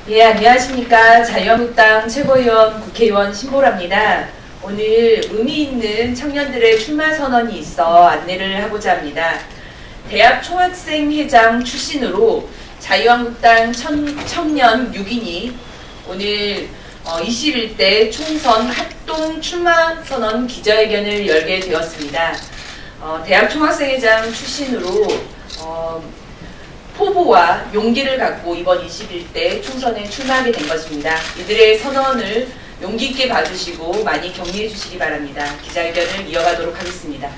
예, 안녕하십니까. 자유한국당 최고위원 국회의원 신보라입니다. 오늘 의미 있는 청년들의 출마 선언이 있어 안내를 하고자 합니다. 대학 총학생회장 출신으로 자유한국당 청년 6인이 오늘 21대 총선 합동 출마 선언 기자회견을 열게 되었습니다. 대학 총학생회장 출신으로 포부와 용기를 갖고 이번 21대 총선에 출마하게 된 것입니다. 이들의 선언을 용기 있게 봐주시고 많이 격려해 주시기 바랍니다. 기자회견을 이어가도록 하겠습니다.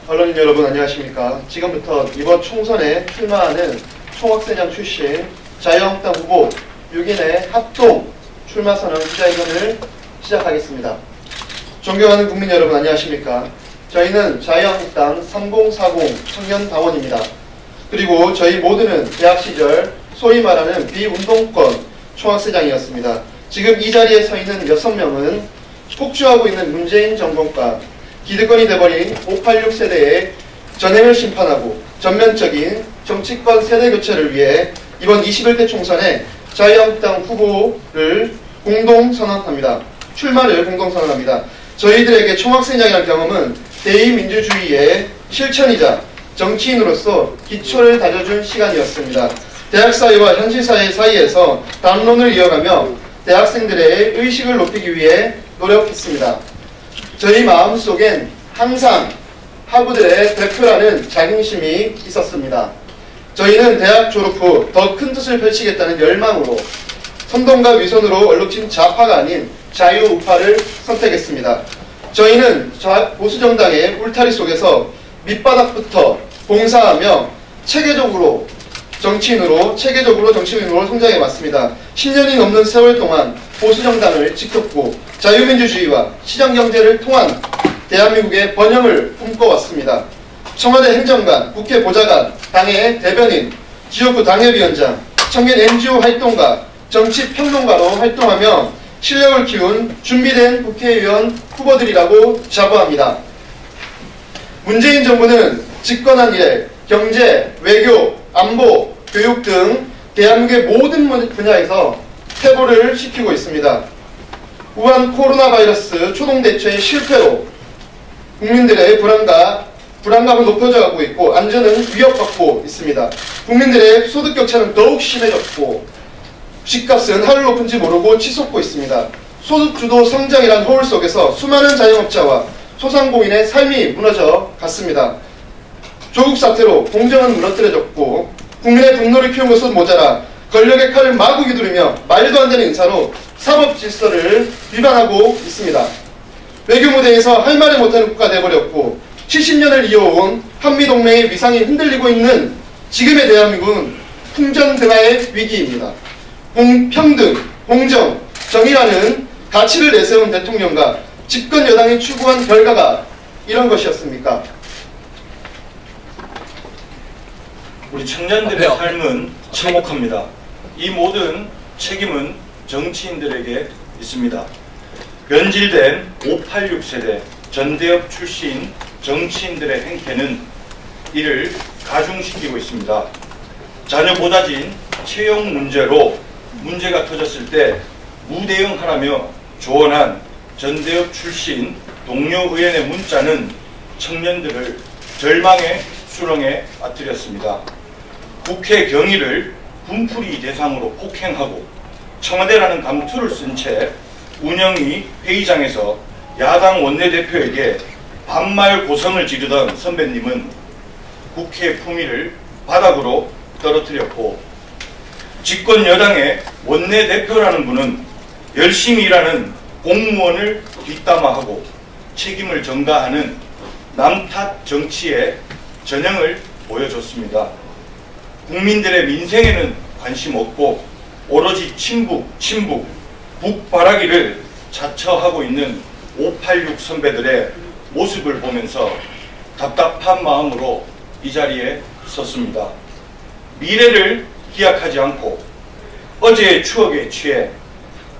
언론인 여러분 안녕하십니까. 지금부터 이번 총선에 출마하는 총학생회장 출신 자유한국당 후보 6인의 합동 출마선언 기자회견을 시작하겠습니다. 존경하는 국민 여러분 안녕하십니까. 저희는 자유한국당 3040 청년당원입니다. 그리고 저희 모두는 대학 시절 소위 말하는 비운동권 총학생장이었습니다. 지금 이 자리에 서 있는 6명은 폭주하고 있는 문재인 정권과 기득권이 돼버린 586 세대의 전행을 심판하고 전면적인 정치권 세대교체를 위해 이번 21대 총선에 자유한국당 후보를 공동선언합니다. 출마를 공동선언합니다. 저희들에게 총학생장이라는 경험은 대의민주주의의 실천이자 정치인으로서 기초를 다져준 시간이었습니다. 대학사회와 현실사회 사이에서 담론을 이어가며 대학생들의 의식을 높이기 위해 노력했습니다. 저희 마음속엔 항상 학우들의 대표라는 자긍심이 있었습니다. 저희는 대학 졸업 후 더 큰 뜻을 펼치겠다는 열망으로 선동과 위선으로 얼룩진 좌파가 아닌 자유우파를 선택했습니다. 저희는 보수정당의 울타리 속에서 밑바닥부터 봉사하며 체계적으로 정치인으로 성장해왔습니다. 10년이 넘는 세월 동안 보수정당을 지켰고 자유민주주의와 시장경제를 통한 대한민국의 번영을 꿈꿔왔습니다. 청와대 행정관, 국회 보좌관, 당의 대변인, 지역구 당협위원장, 청년 NGO 활동가, 정치평론가로 활동하며 실력을 키운 준비된 국회의원 후보들이라고 자부합니다. 문재인 정부는 집권한 이래 경제, 외교, 안보, 교육 등 대한민국의 모든 분야에서 퇴보를 시키고 있습니다. 우한 코로나 바이러스 초동 대처의 실패로 국민들의 불안감은 높여져가고 있고 안전은 위협받고 있습니다. 국민들의 소득 격차는 더욱 심해졌고 집값은 하늘 높은지 모르고 치솟고 있습니다. 소득주도 성장이란 허울 속에서 수많은 자영업자와 소상공인의 삶이 무너져 갔습니다. 조국 사태로 공정은 무너뜨려졌고 국민의 분노를 키운 것은 모자라 권력의 칼을 마구 휘두르며 말도 안 되는 인사로 사법 질서를 위반하고 있습니다. 외교 무대에서 할 말을 못하는 국가가 되어버렸고 70년을 이어온 한미동맹의 위상이 흔들리고 있는 지금의 대한민국은 풍전등화의 위기입니다. 공평등, 공정, 정의라는 가치를 내세운 대통령과 집권 여당이 추구한 결과가 이런 것이었습니까? 우리 청년들의 삶은 참혹합니다. 이 모든 책임은 정치인들에게 있습니다. 변질된 586 세대 전대협 출신 정치인들의 행태는 이를 가중시키고 있습니다. 자녀 보좌진 채용 문제로 문제가 터졌을 때 무대응하라며 조언한 전대협 출신 동료 의원의 문자는 청년들을 절망의 수렁에 빠뜨렸습니다. 국회 경위를 분풀이 대상으로 폭행하고 청와대라는 감투를 쓴 채 운영위 회의장에서 야당 원내대표에게 반말 고성을 지르던 선배님은 국회 품위를 바닥으로 떨어뜨렸고 집권 여당의 원내대표라는 분은 열심히 일하는 공무원을 뒷담화하고 책임을 전가하는 남탓 정치의 전형을 보여줬습니다. 국민들의 민생에는 관심 없고 오로지 친북, 북바라기를 자처하고 있는 586 선배들의 모습을 보면서 답답한 마음으로 이 자리에 섰습니다. 미래를 기약하지 않고 어제의 추억에 취해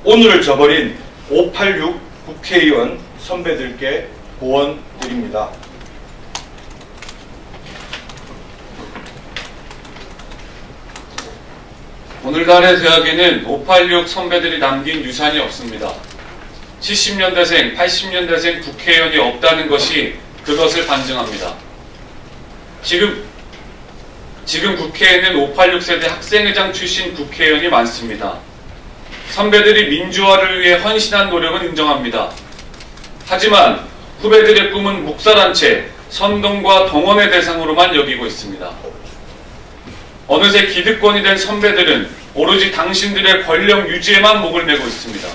오늘을 저버린 586 국회의원 선배들께 고언드립니다. 오늘날의 대학에는 586 선배들이 남긴 유산이 없습니다. 70년대생, 80년대생 국회의원이 없다는 것이 그것을 반증합니다. 지금 국회에는 586 세대 학생회장 출신 국회의원이 많습니다. 선배들이 민주화를 위해 헌신한 노력은 인정합니다. 하지만 후배들의 꿈은 묵살한 채 선동과 동원의 대상으로만 여기고 있습니다. 어느새 기득권이 된 선배들은 오로지 당신들의 권력 유지에만 목을 매고 있습니다.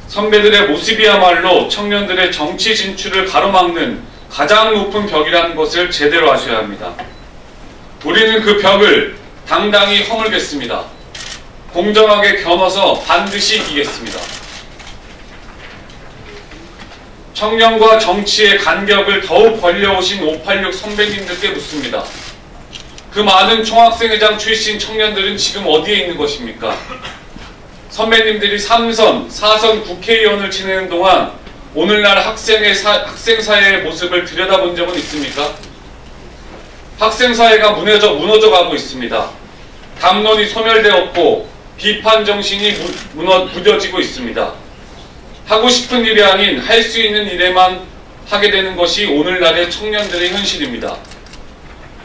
선배들의 모습이야말로 청년들의 정치 진출을 가로막는 가장 높은 벽이라는 것을 제대로 아셔야 합니다. 우리는 그 벽을 당당히 허물겠습니다. 공정하게 겨눠서 반드시 이기겠습니다. 청년과 정치의 간격을 더욱 벌려오신 586 선배님들께 묻습니다. 그 많은 총학생회장 출신 청년들은 지금 어디에 있는 것입니까? 선배님들이 3선, 4선 국회의원을 지내는 동안 오늘날 학생사회의 모습을 들여다본 적은 있습니까? 학생사회가 무너져 가고 있습니다. 담론이 소멸되었고 비판 정신이 무뎌지고 있습니다. 하고 싶은 일이 아닌 할 수 있는 일에만 하게 되는 것이 오늘날의 청년들의 현실입니다.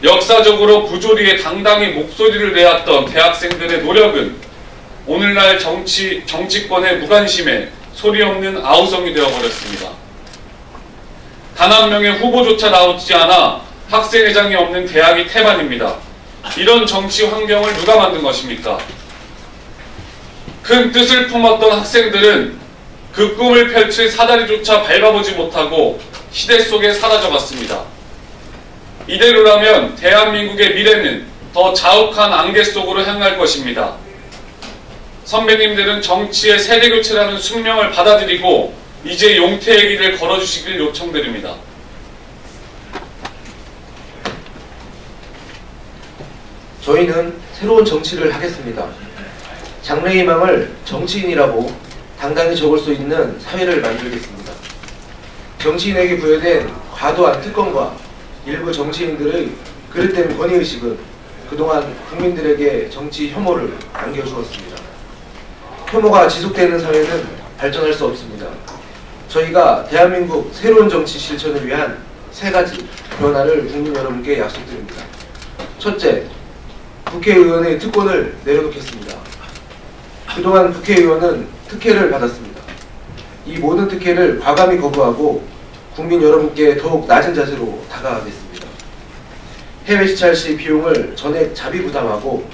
역사적으로 부조리에 당당히 목소리를 내었던 대학생들의 노력은 오늘날 정치권의 무관심에 소리 없는 아우성이 되어버렸습니다. 단 한 명의 후보조차 나오지 않아 학생회장이 없는 대학이 태반입니다. 이런 정치 환경을 누가 만든 것입니까? 큰 뜻을 품었던 학생들은 그 꿈을 펼칠 사다리조차 밟아보지 못하고 시대 속에 사라져갔습니다. 이대로라면 대한민국의 미래는 더 자욱한 안개 속으로 향할 것입니다. 선배님들은 정치의 세대교체라는 숙명을 받아들이고 이제 용태의 길을 걸어주시길 요청드립니다. 저희는 새로운 정치를 하겠습니다. 장래희망을 정치인이라고 당당히 적을 수 있는 사회를 만들겠습니다. 정치인에게 부여된 과도한 특권과 일부 정치인들의 그릇된 권위의식은 그동안 국민들에게 정치 혐오를 안겨주었습니다. 혐오가 지속되는 사회는 발전할 수 없습니다. 저희가 대한민국 새로운 정치 실천을 위한 3가지 변화를 국민 여러분께 약속드립니다. 첫째, 국회의원의 특권을 내려놓겠습니다. 그동안 국회의원은 특혜를 받았습니다. 이 모든 특혜를 과감히 거부하고 국민 여러분께 더욱 낮은 자세로 다가가겠습니다. 해외 시찰 시 비용을 전액 자비 부담하고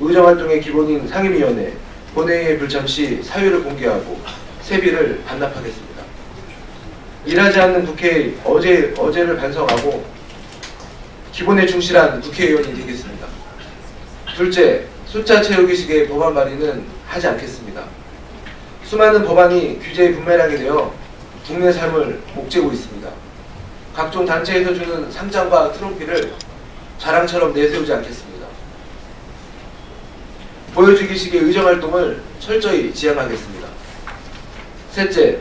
의정활동의 기본인 상임위원회, 본회의에 불참 시 사유를 공개하고 세비를 반납하겠습니다. 일하지 않는 국회의 어제를 반성하고 기본에 충실한 국회의원이 되겠습니다. 둘째, 숫자 채우기식의 법안 발의는 하지 않겠습니다. 수많은 법안이 규제에 분멸하게 되어 국민의 삶을 목재고 있습니다. 각종 단체에서 주는 상장과 트로피를 자랑처럼 내세우지 않겠습니다. 보여주기식의 의정활동을 철저히 지양하겠습니다. 셋째,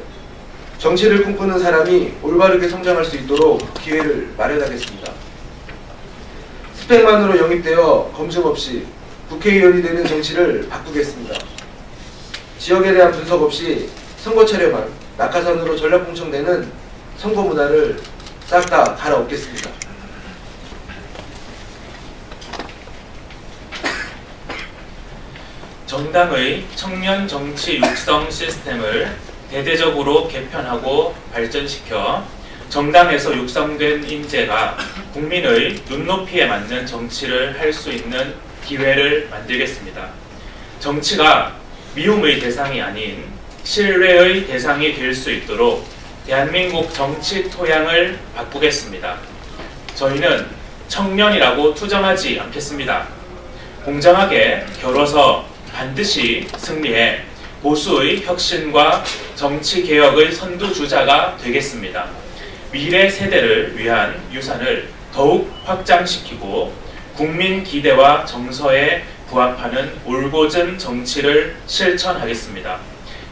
정치를 꿈꾸는 사람이 올바르게 성장할 수 있도록 기회를 마련하겠습니다. 스펙만으로 영입되어 검증 없이 국회의원이 되는 정치를 바꾸겠습니다. 지역에 대한 분석 없이 선거철에만 낙하산으로 전략공천되는 선거 문화를 싹 다 갈아엎겠습니다. 정당의 청년 정치 육성 시스템을 대대적으로 개편하고 발전시켜 정당에서 육성된 인재가 국민의 눈높이에 맞는 정치를 할 수 있는 기회를 만들겠습니다. 정치가 미움의 대상이 아닌 신뢰의 대상이 될 수 있도록 대한민국 정치 토양을 바꾸겠습니다. 저희는 청년이라고 투정하지 않겠습니다. 공정하게 겨뤄서 반드시 승리해 보수의 혁신과 정치개혁의 선두주자가 되겠습니다. 미래 세대를 위한 유산을 더욱 확장시키고 국민 기대와 정서에 부합하는 올곧은 정치를 실천하겠습니다.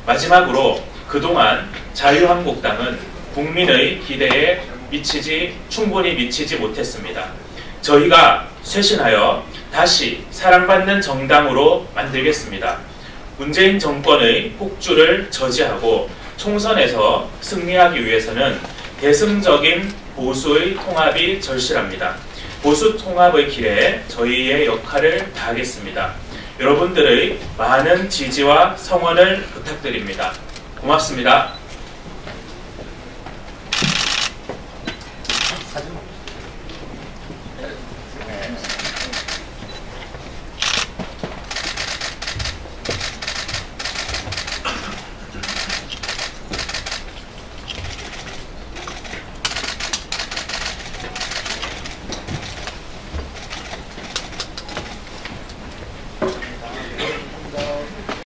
마지막으로 그동안 자유한국당은 국민의 기대에 충분히 미치지 못했습니다. 저희가 쇄신하여 다시 사랑받는 정당으로 만들겠습니다. 문재인 정권의 폭주를 저지하고 총선에서 승리하기 위해서는 대승적인 보수의 통합이 절실합니다. 보수 통합의 길에 저희의 역할을 다하겠습니다. 여러분들의 많은 지지와 성원을 부탁드립니다. 고맙습니다.